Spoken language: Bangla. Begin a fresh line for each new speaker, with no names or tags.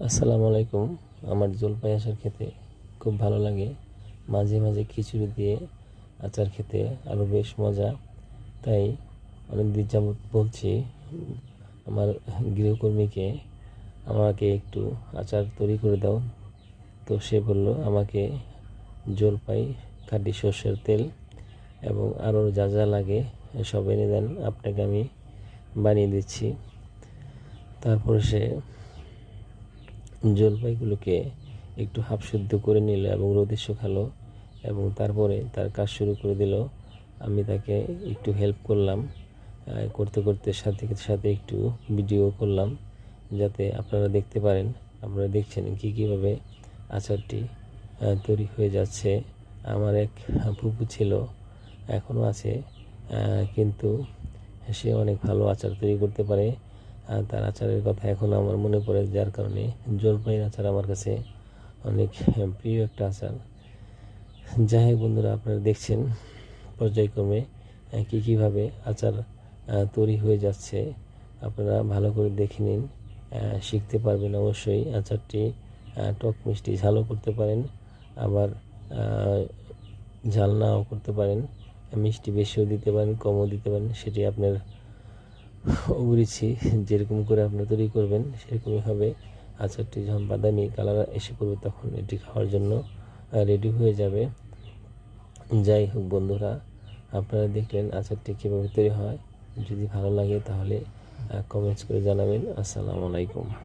আসসালামু আলাইকুম। আমার জলপাই আচার খেতে খুব ভালো লাগে। মাঝে মাঝে খিচুড়ি দিয়ে আচার খেতে আরও বেশ মজা। তাই অনেক দিন যাবত বলছি আমার গৃহকর্মীকে আমাকে একটু আচার তৈরি করে দাও। তো সে বলল আমাকে জলপাই, খাঁটি সর্ষের তেল এবং আরও যা যা লাগে সব এনে দেন, আপনাকে আমি বানিয়ে দিচ্ছি। তারপরে সে জলপাইগুলোকে একটু হাফ সিদ্ধ করে নিল এবং রোদে শুকালো এবং তারপরে তার কাজ শুরু করে দিল। আমি তাকে একটু হেল্প করলাম, করতে করতে সাথে সাথে একটু ভিডিও করলাম যাতে আপনারা দেখতে পারেন। আপনারা দেখছেন কীভাবে আচারটি তৈরি হয়ে যাচ্ছে। আমার এক ফুপু ছিল, এখনও আছে, কিন্তু সে অনেক ভালো আচার তৈরি করতে পারে। তার আচারের কথা এখন আমার মনে পড়ে, যার কারণে জলপাইয়ের আচার আমার কাছে অনেক প্রিয় একটা আচার। যাই হোক বন্ধুরা, আপনারা দেখছেন পর্যায়ক্রমে কীভাবে আচার তৈরি হয়ে যাচ্ছে। আপনারা ভালো করে দেখে নিন, শিখতে পারবেন অবশ্যই। আচারটি টক মিষ্টি ঝালও করতে পারেন, আবার ঝাল নাও করতে পারেন, মিষ্টি বেশিও দিতে পারেন, কমও দিতে পারেন, সেটি আপনার অভিরুচি। যেরকম করে আপনি তৈরি করবেন সেরকমই হবে। আচারটি যখন বাদামি কালার এসে পড়বে তখন এটি খাওয়ার জন্য রেডি হয়ে যাবে। যাই হোক বন্ধুরা, আপনারা দেখলেন আচারটি কীভাবে তৈরি হয়। যদি ভালো লাগে তাহলে কমেন্টস করে জানাবেন। আসসালামু আলাইকুম।